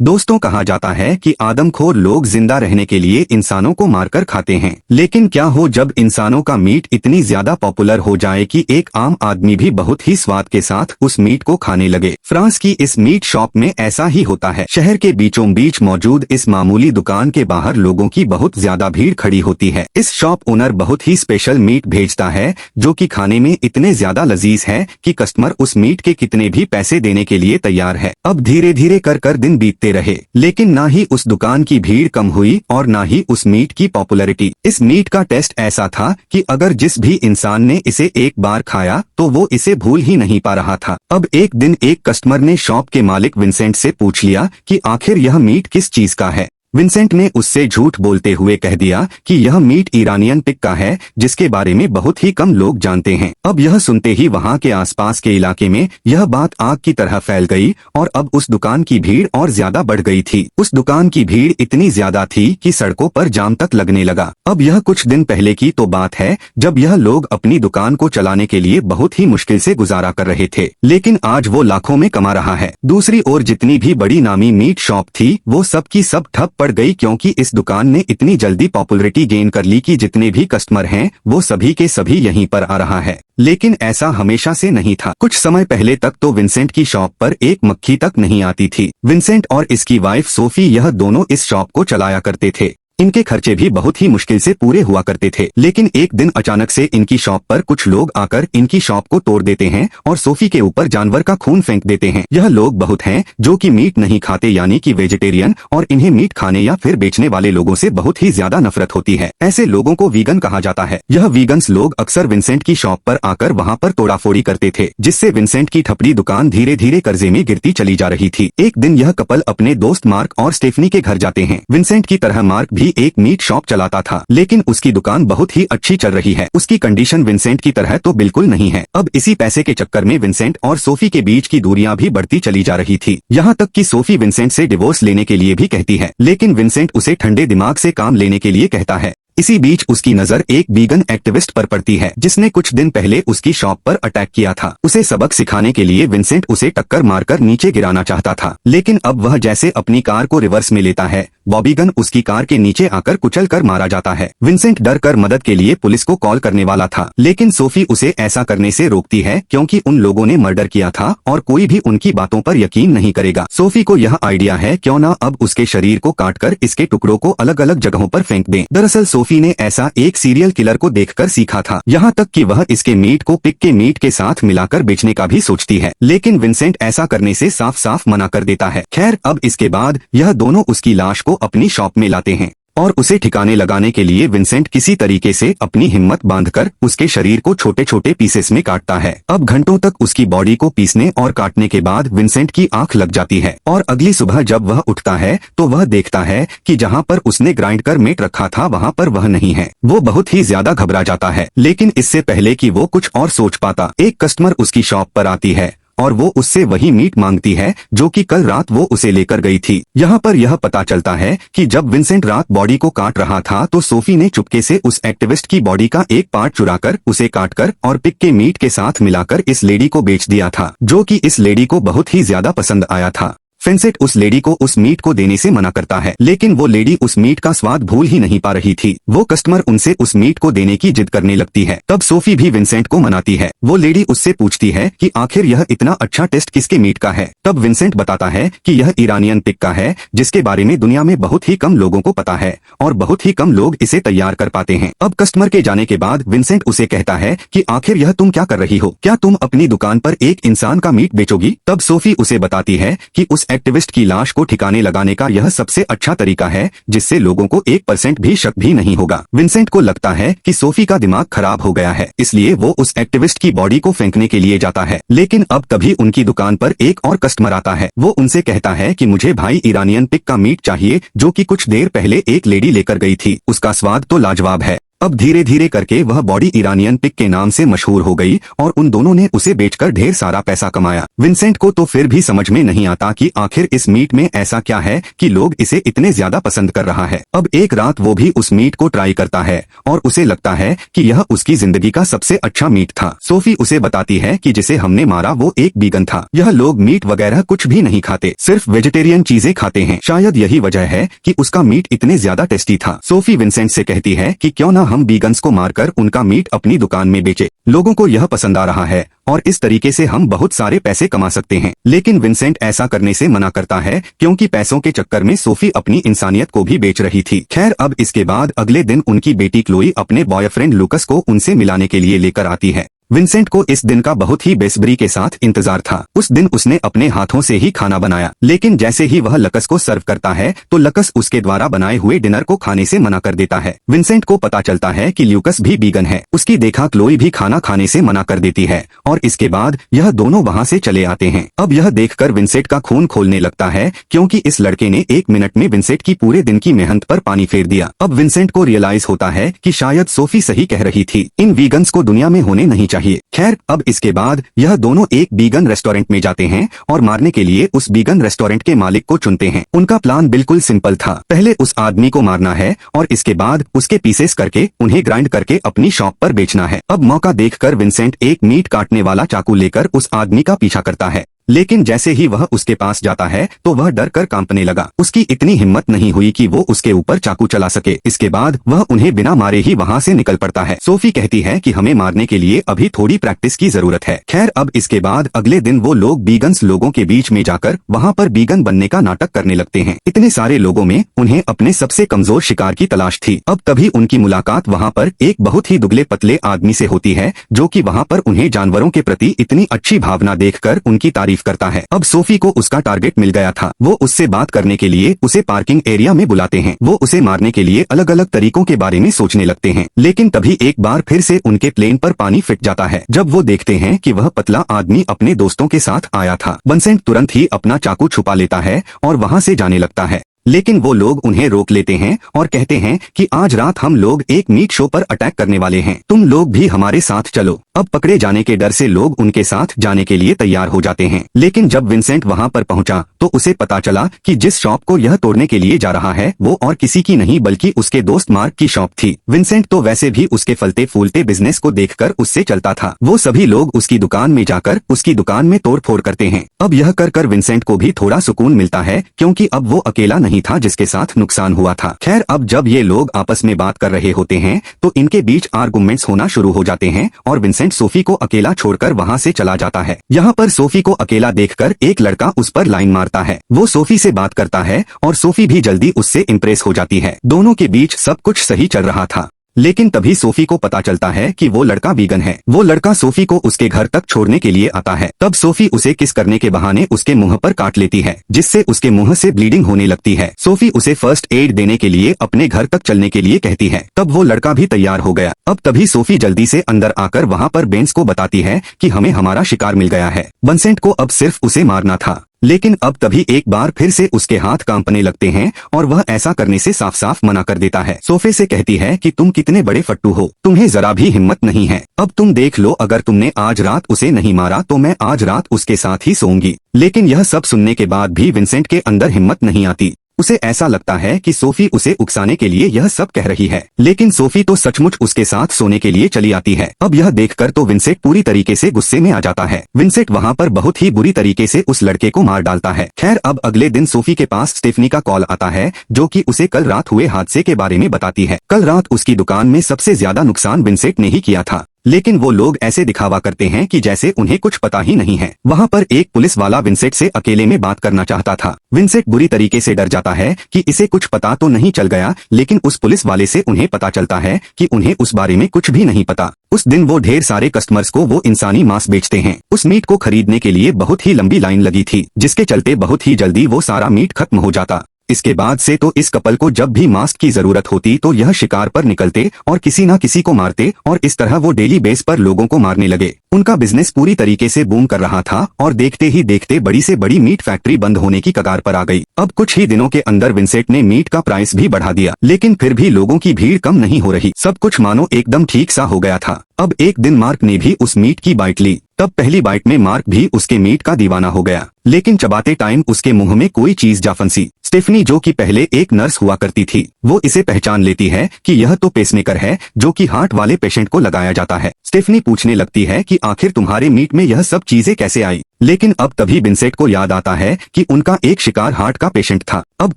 दोस्तों, कहा जाता है कि आदमखोर लोग जिंदा रहने के लिए इंसानों को मारकर खाते हैं। लेकिन क्या हो जब इंसानों का मीट इतनी ज्यादा पॉपुलर हो जाए कि एक आम आदमी भी बहुत ही स्वाद के साथ उस मीट को खाने लगे। फ्रांस की इस मीट शॉप में ऐसा ही होता है। शहर के बीचों बीच मौजूद इस मामूली दुकान के बाहर लोगों की बहुत ज्यादा भीड़ खड़ी होती है। इस शॉप ओनर बहुत ही स्पेशल मीट भेजता है जो कि खाने में इतने ज्यादा लजीज है कि कस्टमर उस मीट के कितने भी पैसे देने के लिए तैयार है। अब धीरे धीरे कर दिन बीतते रहे, लेकिन ना ही उस दुकान की भीड़ कम हुई और ना ही उस मीट की पॉपुलैरिटी। इस मीट का टेस्ट ऐसा था कि अगर जिस भी इंसान ने इसे एक बार खाया तो वो इसे भूल ही नहीं पा रहा था। अब एक दिन एक कस्टमर ने शॉप के मालिक विंसेंट से पूछ लिया कि आखिर यह मीट किस चीज का है। विंसेंट ने उससे झूठ बोलते हुए कह दिया कि यह मीट ईरानियन पिग का है, जिसके बारे में बहुत ही कम लोग जानते हैं। अब यह सुनते ही वहां के आसपास के इलाके में यह बात आग की तरह फैल गई और अब उस दुकान की भीड़ और ज्यादा बढ़ गई थी। उस दुकान की भीड़ इतनी ज्यादा थी कि सड़कों पर जाम तक लगने लगा। अब यह कुछ दिन पहले की तो बात है जब यह लोग अपनी दुकान को चलाने के लिए बहुत ही मुश्किल से गुजारा कर रहे थे, लेकिन आज वो लाखों में कमा रहा है। दूसरी ओर जितनी भी बड़ी नामी मीट शॉप थी वो सब की सब ठप पड़ गई, क्योंकि इस दुकान ने इतनी जल्दी पॉपुलैरिटी गेन कर ली कि जितने भी कस्टमर हैं वो सभी के सभी यहीं पर आ रहा है। लेकिन ऐसा हमेशा से नहीं था। कुछ समय पहले तक तो विंसेंट की शॉप पर एक मक्खी तक नहीं आती थी। विंसेंट और इसकी वाइफ सोफी यह दोनों इस शॉप को चलाया करते थे। इनके खर्चे भी बहुत ही मुश्किल से पूरे हुआ करते थे। लेकिन एक दिन अचानक से इनकी शॉप पर कुछ लोग आकर इनकी शॉप को तोड़ देते हैं और सोफी के ऊपर जानवर का खून फेंक देते हैं। यह लोग बहुत हैं जो कि मीट नहीं खाते, यानी कि वेजिटेरियन, और इन्हें मीट खाने या फिर बेचने वाले लोगों से बहुत ही ज्यादा नफरत होती है। ऐसे लोगों को वीगन कहा जाता है। यह वीगन्स लोग अक्सर विंसेंट की शॉप पर आकर वहाँ पर तोड़ाफोड़ी करते थे, जिससे विंसेंट की ठपड़ी दुकान धीरे धीरे कर्जे में गिरती चली जा रही थी। एक दिन यह कपल अपने दोस्त मार्क और स्टेफनी के घर जाते हैं। विंसेंट की तरह मार्क भी एक मीट शॉप चलाता था, लेकिन उसकी दुकान बहुत ही अच्छी चल रही है। उसकी कंडीशन विंसेंट की तरह तो बिल्कुल नहीं है। अब इसी पैसे के चक्कर में विंसेंट और सोफी के बीच की दूरियां भी बढ़ती चली जा रही थी। यहाँ तक कि सोफी विंसेंट से डिवोर्स लेने के लिए भी कहती है, लेकिन विंसेंट उसे ठंडे दिमाग से काम लेने के लिए कहता है। इसी बीच उसकी नजर एक वीगन एक्टिविस्ट पर पड़ती है, जिसने कुछ दिन पहले उसकी शॉप पर अटैक किया था। उसे सबक सिखाने के लिए विंसेंट उसे टक्कर मारकर नीचे गिराना चाहता था, लेकिन अब वह जैसे अपनी कार को रिवर्स में लेता है, बॉबीगन उसकी कार के नीचे आकर कुचल कर मारा जाता है। विंसेंट डर कर मदद के लिए पुलिस को कॉल करने वाला था, लेकिन सोफी उसे ऐसा करने से रोकती है क्योंकि उन लोगों ने मर्डर किया था और कोई भी उनकी बातों पर यकीन नहीं करेगा। सोफी को यह आइडिया है क्यों ना अब उसके शरीर को काटकर इसके टुकड़ों को अलग अलग जगहों पर फेंक दें। दरअसल सोफी ने ऐसा एक सीरियल किलर को देखकर सीखा था, यहाँ तक कि वह इसके मीट को पिग के मीट के साथ मिलाकर बेचने का भी सोचती है, लेकिन विंसेंट ऐसा करने से साफ साफ मना कर देता है। खैर, अब इसके बाद यह दोनों उसकी लाश को अपनी शॉप में लाते हैं और उसे ठिकाने लगाने के लिए विंसेंट किसी तरीके से अपनी हिम्मत बांधकर उसके शरीर को छोटे छोटे पीसेस में काटता है। अब घंटों तक उसकी बॉडी को पीसने और काटने के बाद विंसेंट की आंख लग जाती है और अगली सुबह जब वह उठता है तो वह देखता है कि जहां पर उसने ग्राइंड कर मीट रखा था वहां पर वह नहीं है। वो बहुत ही ज्यादा घबरा जाता है, लेकिन इससे पहले कि वो कुछ और सोच पाता, एक कस्टमर उसकी शॉप पर आती है और वो उससे वही मीट मांगती है जो कि कल रात वो उसे लेकर गई थी। यहाँ पर यह पता चलता है कि जब विंसेंट रात बॉडी को काट रहा था तो सोफी ने चुपके से उस एक्टिविस्ट की बॉडी का एक पार्ट चुराकर उसे काटकर और पिग के मीट के साथ मिलाकर इस लेडी को बेच दिया था, जो कि इस लेडी को बहुत ही ज्यादा पसंद आया था। विंसेंट उस लेडी को उस मीट को देने से मना करता है, लेकिन वो लेडी उस मीट का स्वाद भूल ही नहीं पा रही थी। वो कस्टमर उनसे उस मीट को देने की जिद करने लगती है। तब सोफी भी विंसेंट को मनाती है। वो लेडी उससे पूछती है कि आखिर यह इतना अच्छा टेस्ट किसके मीट का है। तब विंसेंट बताता है कि यह ईरानियन पिग का है, जिसके बारे में दुनिया में बहुत ही कम लोगों को पता है और बहुत ही कम लोग इसे तैयार कर पाते हैं। अब कस्टमर के जाने के बाद विंसेंट उसे कहता है कि आखिर यह तुम क्या कर रही हो, क्या तुम अपनी दुकान पर एक इंसान का मीट बेचोगी। तब सोफी उसे बताती है कि उस एक्टिविस्ट की लाश को ठिकाने लगाने का यह सबसे अच्छा तरीका है, जिससे लोगों को 1% भी शक भी नहीं होगा। विंसेंट को लगता है कि सोफी का दिमाग खराब हो गया है, इसलिए वो उस एक्टिविस्ट की बॉडी को फेंकने के लिए जाता है, लेकिन अब तभी उनकी दुकान पर एक और कस्टमर आता है। वो उनसे कहता है कि मुझे भाई ईरानियन पिग का मीट चाहिए, जो कि कुछ देर पहले एक लेडी लेकर गई थी। उसका स्वाद तो लाजवाब है। अब धीरे धीरे करके वह बॉडी इरानियन पिग के नाम से मशहूर हो गई और उन दोनों ने उसे बेचकर ढेर सारा पैसा कमाया। विंसेंट को तो फिर भी समझ में नहीं आता कि आखिर इस मीट में ऐसा क्या है कि लोग इसे इतने ज्यादा पसंद कर रहा है। अब एक रात वो भी उस मीट को ट्राई करता है और उसे लगता है कि यह उसकी जिंदगी का सबसे अच्छा मीट था। सोफी उसे बताती है कि जिसे हमने मारा वो एक बीगन था। यह लोग मीट वगैरह कुछ भी नहीं खाते, सिर्फ वेजिटेरियन चीजें खाते हैं। शायद यही वजह है कि उसका मीट इतने ज्यादा टेस्टी था। सोफी विंसेंट से कहती है कि क्यों ना हम बीगन्स को मारकर उनका मीट अपनी दुकान में बेचे। लोगों को यह पसंद आ रहा है और इस तरीके से हम बहुत सारे पैसे कमा सकते हैं। लेकिन विंसेंट ऐसा करने से मना करता है क्योंकि पैसों के चक्कर में सोफी अपनी इंसानियत को भी बेच रही थी। खैर, अब इसके बाद अगले दिन उनकी बेटी क्लोई अपने बॉयफ्रेंड लुकस को उनसे मिलाने के लिए लेकर आती है। विंसेंट को इस दिन का बहुत ही बेसब्री के साथ इंतजार था। उस दिन उसने अपने हाथों से ही खाना बनाया, लेकिन जैसे ही वह लकस को सर्व करता है तो लकस उसके द्वारा बनाए हुए डिनर को खाने से मना कर देता है। विंसेंट को पता चलता है कि ल्यूकस भी वीगन है। उसकी देखा क्लोई भी खाना खाने से मना कर देती है और इसके बाद यह दोनों वहाँ से चले आते हैं। अब यह देखकर विंसेंट का खून खोलने लगता है क्योंकि इस लड़के ने 1 मिनट में विंसेंट की पूरे दिन की मेहनत पर पानी फेर दिया। अब विंसेंट को रियलाइज होता है कि शायद सोफी सही कह रही थी, इन वीगन्स को दुनिया में होने नहीं चाहिए। खैर, अब इसके बाद यह दोनों एक बीगन रेस्टोरेंट में जाते हैं और मारने के लिए उस बीगन रेस्टोरेंट के मालिक को चुनते हैं। उनका प्लान बिल्कुल सिंपल था, पहले उस आदमी को मारना है और इसके बाद उसके पीसेस करके उन्हें ग्राइंड करके अपनी शॉप पर बेचना है। अब मौका देखकर विंसेंट एक मीट काटने वाला चाकू लेकर उस आदमी का पीछा करता है, लेकिन जैसे ही वह उसके पास जाता है तो वह डर कर कांपने लगा। उसकी इतनी हिम्मत नहीं हुई कि वो उसके ऊपर चाकू चला सके। इसके बाद वह उन्हें बिना मारे ही वहाँ से निकल पड़ता है। सोफी कहती है कि हमें मारने के लिए अभी थोड़ी प्रैक्टिस की जरूरत है। खैर, अब इसके बाद अगले दिन वो लोग बीगन्स लोगों के बीच में जाकर वहाँ पर बीगन बनने का नाटक करने लगते हैं। इतने सारे लोगों में उन्हें अपने सबसे कमजोर शिकार की तलाश थी। अब तभी उनकी मुलाकात वहाँ पर एक बहुत ही दुबले पतले आदमी से होती है जो कि वहाँ पर उन्हें जानवरों के प्रति इतनी अच्छी भावना देखकर उनकी तारीफ करता है। अब सोफी को उसका टारगेट मिल गया था। वो उससे बात करने के लिए उसे पार्किंग एरिया में बुलाते हैं। वो उसे मारने के लिए अलग अलग तरीकों के बारे में सोचने लगते हैं, लेकिन तभी एक बार फिर से उनके प्लेन पर पानी फिट जाता है। जब वो देखते हैं कि वह पतला आदमी अपने दोस्तों के साथ आया था, विंसेंट तुरंत ही अपना चाकू छुपा लेता है और वहाँ से जाने लगता है। लेकिन वो लोग उन्हें रोक लेते हैं और कहते हैं कि आज रात हम लोग एक मीट शो पर अटैक करने वाले हैं, तुम लोग भी हमारे साथ चलो। अब पकड़े जाने के डर से लोग उनके साथ जाने के लिए तैयार हो जाते हैं, लेकिन जब विंसेंट वहां पर पहुंचा तो उसे पता चला कि जिस शॉप को यह तोड़ने के लिए जा रहा है वो और किसी की नहीं बल्कि उसके दोस्त मार्क की शॉप थी। विंसेंट तो वैसे भी उसके फलते फूलते बिजनेस को देखकर उससे चलता था। वो सभी लोग उसकी दुकान में जाकर उसकी दुकान में तोड़ फोड़ करते हैं। अब यह कर विंसेंट को भी थोड़ा सुकून मिलता है क्योंकि अब वो अकेला नहीं था जिसके साथ नुकसान हुआ था। खैर, अब जब ये लोग आपस में बात कर रहे होते हैं तो इनके बीच आर्गुमेंट्स होना शुरू हो जाते हैं और विंसेंट सोफी को अकेला छोड़कर वहां से चला जाता है। यहाँ पर सोफी को अकेला देखकर एक लड़का उस पर लाइन मारता है। वो सोफी से बात करता है और सोफी भी जल्दी उससे इम्प्रेस हो जाती है। दोनों के बीच सब कुछ सही चल रहा था, लेकिन तभी सोफी को पता चलता है कि वो लड़का वीगन है। वो लड़का सोफी को उसके घर तक छोड़ने के लिए आता है। तब सोफी उसे किस करने के बहाने उसके मुंह पर काट लेती है, जिससे उसके मुंह से ब्लीडिंग होने लगती है। सोफी उसे फर्स्ट एड देने के लिए अपने घर तक चलने के लिए कहती है। तब वो लड़का भी तैयार हो गया। अब तभी सोफी जल्दी से अंदर आकर वहाँ पर बेंस को बताती है कि हमें हमारा शिकार मिल गया है। विंसेंट को अब सिर्फ उसे मारना था, लेकिन अब तभी एक बार फिर से उसके हाथ कांपने लगते हैं और वह ऐसा करने से साफ साफ मना कर देता है। सोफे से कहती है कि तुम कितने बड़े फट्टू हो, तुम्हें जरा भी हिम्मत नहीं है। अब तुम देख लो, अगर तुमने आज रात उसे नहीं मारा तो मैं आज रात उसके साथ ही सोऊंगी। लेकिन यह सब सुनने के बाद भी विंसेंट के अंदर हिम्मत नहीं आती। उसे ऐसा लगता है कि सोफी उसे उकसाने के लिए यह सब कह रही है, लेकिन सोफी तो सचमुच उसके साथ सोने के लिए चली आती है। अब यह देखकर तो विंसेंट पूरी तरीके से गुस्से में आ जाता है। विंसेंट वहाँ पर बहुत ही बुरी तरीके से उस लड़के को मार डालता है। खैर, अब अगले दिन सोफी के पास स्टेफनी का कॉल आता है जो कि उसे कल रात हुए हादसे के बारे में बताती है। कल रात उसकी दुकान में सबसे ज्यादा नुकसान विंसेंट ने ही किया था, लेकिन वो लोग ऐसे दिखावा करते हैं कि जैसे उन्हें कुछ पता ही नहीं है। वहाँ पर एक पुलिस वाला विंसेंट से अकेले में बात करना चाहता था। विंसेंट बुरी तरीके से डर जाता है कि इसे कुछ पता तो नहीं चल गया, लेकिन उस पुलिस वाले से उन्हें पता चलता है कि उन्हें उस बारे में कुछ भी नहीं पता। उस दिन वो ढेर सारे कस्टमर्स को वो इंसानी मांस बेचते हैं। उस मीट को खरीदने के लिए बहुत ही लंबी लाइन लगी थी, जिसके चलते बहुत ही जल्दी वो सारा मीट खत्म हो जाता। इसके बाद से तो इस कपल को जब भी मांस की जरूरत होती तो यह शिकार पर निकलते और किसी न किसी को मारते और इस तरह वो डेली बेस पर लोगों को मारने लगे। उनका बिजनेस पूरी तरीके से बूम कर रहा था और देखते ही देखते बड़ी से बड़ी मीट फैक्ट्री बंद होने की कगार पर आ गई। अब कुछ ही दिनों के अंदर विंसेंट ने मीट का प्राइस भी बढ़ा दिया, लेकिन फिर भी लोगों की भीड़ कम नहीं हो रही। सब कुछ मानो एकदम ठीक सा हो गया था। अब एक दिन मार्क ने भी उस मीट की बाइट ली। तब पहली बाइट में मार्क भी उसके मीट का दीवाना हो गया, लेकिन चबाते टाइम उसके मुंह में कोई चीज जा फंसी। स्टेफनी जो कि पहले एक नर्स हुआ करती थी, वो इसे पहचान लेती है कि यह तो पेसमेकर है जो कि हार्ट वाले पेशेंट को लगाया जाता है। स्टेफनी पूछने लगती है कि आखिर तुम्हारे मीट में यह सब चीजें कैसे आई, लेकिन अब तभी विंसेंट को याद आता है कि उनका एक शिकार हार्ट का पेशेंट था। अब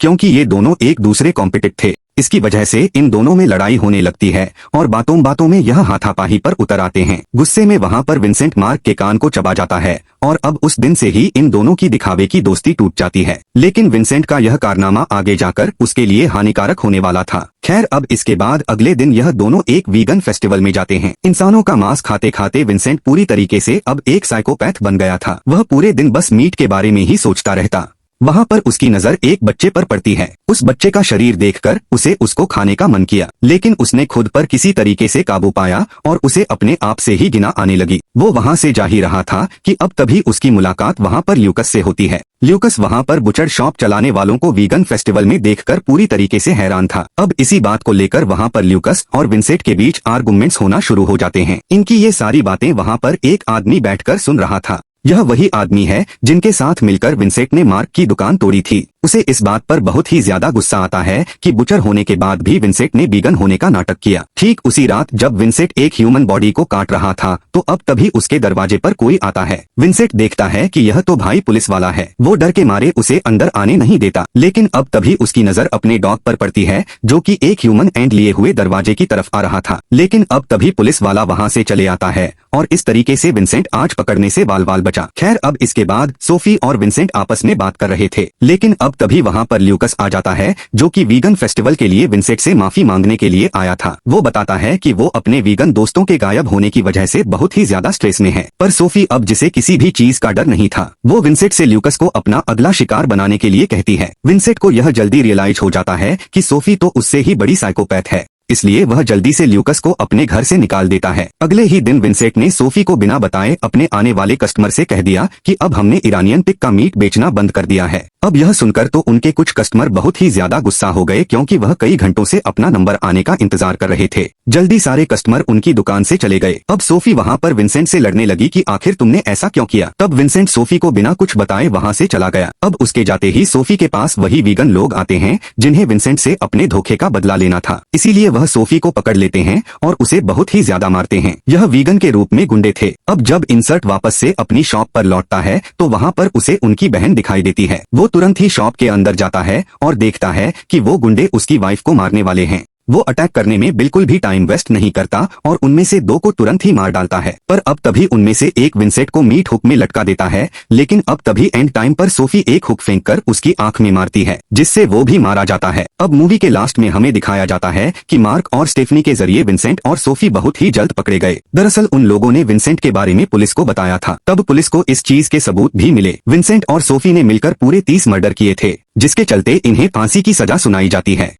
क्योंकि ये दोनों एक दूसरे कॉम्पिटिट थे, इसकी वजह से इन दोनों में लड़ाई होने लगती है और बातों बातों में यह हाथापाही पर उतर आते हैं। गुस्से में वहां पर विंसेंट मार्क के कान को चबा जाता है और अब उस दिन से ही इन दोनों की दिखावे की दोस्ती टूट जाती है। लेकिन विंसेंट का यह कारनामा आगे जाकर उसके लिए हानिकारक होने वाला था। खैर, अब इसके बाद अगले दिन यह दोनों एक वीगन फेस्टिवल में जाते हैं। इंसानों का मांस खाते खाते विंसेंट पूरी तरीके से अब एक साइकोपैथ बन गया था। वह पूरे दिन बस मीट के बारे में ही सोचता रहता। वहाँ पर उसकी नजर एक बच्चे पर पड़ती है। उस बच्चे का शरीर देखकर उसे उसको खाने का मन किया, लेकिन उसने खुद पर किसी तरीके से काबू पाया और उसे अपने आप से ही घिना आने लगी। वो वहाँ से जा ही रहा था कि अब तभी उसकी मुलाकात वहाँ पर ल्यूकस से होती है। ल्यूकस वहाँ पर बुचर शॉप चलाने वालों को वीगन फेस्टिवल में देखकर पूरी तरीके से हैरान था। अब इसी बात को लेकर वहाँ पर ल्यूकस और विंसेंट के बीच आर्गुमेंट्स होना शुरू हो जाते हैं। इनकी ये सारी बातें वहाँ पर एक आदमी बैठकर सुन रहा था। यह वही आदमी है जिनके साथ मिलकर विंसेंट ने मार्क की दुकान तोड़ी थी। उसे इस बात पर बहुत ही ज्यादा गुस्सा आता है कि बुचर होने के बाद भी विंसेंट ने वीगन होने का नाटक किया। ठीक उसी रात जब विंसेंट एक ह्यूमन बॉडी को काट रहा था, तो अब तभी उसके दरवाजे पर कोई आता है। विंसेंट देखता है कि यह तो भाई पुलिस वाला है। वो डर के मारे उसे अंदर आने नहीं देता, लेकिन अब तभी उसकी नजर अपने डॉग पर पड़ती है जो कि एक ह्यूमन एंड लिए हुए दरवाजे की तरफ आ रहा था। लेकिन अब तभी पुलिस वाला वहाँ से चले आता है और इस तरीके से विंसेंट आज पकड़ने से बाल बाल बचा। खैर, अब इसके बाद सोफी और विंसेंट आपस में बात कर रहे थे, लेकिन अब तभी वहाँ पर ल्यूकस आ जाता है जो कि वीगन फेस्टिवल के लिए विंसेंट से माफी मांगने के लिए आया था। वो बताता है कि वो अपने वीगन दोस्तों के गायब होने की वजह से बहुत ही ज्यादा स्ट्रेस में है। पर सोफी अब जिसे किसी भी चीज का डर नहीं था, वो विंसेंट से ल्यूकस को अपना अगला शिकार बनाने के लिए कहती है। विंसेंट को यह जल्दी रियलाइज हो जाता है कि सोफी तो उससे ही बड़ी साइकोपैथ है, इसलिए वह जल्दी से ल्यूकस को अपने घर से निकाल देता है। अगले ही दिन विंसेंट ने सोफी को बिना बताए अपने आने वाले कस्टमर से कह दिया कि अब हमने ईरानियन पिग का मीट बेचना बंद कर दिया है। अब यह सुनकर तो उनके कुछ कस्टमर बहुत ही ज्यादा गुस्सा हो गए, क्योंकि वह कई घंटों से अपना नंबर आने का इंतजार कर रहे थे। जल्दी सारे कस्टमर उनकी दुकान से चले गए। अब सोफी वहाँ पर विंसेंट से लड़ने लगी कि आखिर तुमने ऐसा क्यों किया। तब विंसेंट सोफी को बिना कुछ बताए वहाँ से चला गया। अब उसके जाते ही सोफी के पास वही वीगन लोग आते हैं जिन्हें विंसेंट से अपने धोखे का बदला लेना था। इसीलिए वह सोफी को पकड़ लेते हैं और उसे बहुत ही ज्यादा मारते हैं। यह वीगन के रूप में गुंडे थे। अब जब इंसर्ट वापस से अपनी शॉप पर लौटता है तो वहाँ पर उसे उनकी बहन दिखाई देती है। वो तुरंत ही शॉप के अंदर जाता है और देखता है कि वो गुंडे उसकी वाइफ को मारने वाले हैं। वो अटैक करने में बिल्कुल भी टाइम वेस्ट नहीं करता और उनमें से दो को तुरंत ही मार डालता है। पर अब तभी उनमें से एक विंसेंट को मीट हुक में लटका देता है, लेकिन अब तभी एंड टाइम पर सोफी एक हुक फेंक कर उसकी आंख में मारती है, जिससे वो भी मारा जाता है। अब मूवी के लास्ट में हमें दिखाया जाता है कि मार्क और स्टेफनी के जरिए विंसेंट और सोफी बहुत ही जल्द पकड़े गए। दरअसल उन लोगों ने विंसेंट के बारे में पुलिस को बताया था। तब पुलिस को इस चीज के सबूत भी मिले। विंसेंट और सोफी ने मिलकर पूरे 30 मर्डर किए थे, जिसके चलते इन्हें फांसी की सजा सुनाई जाती है।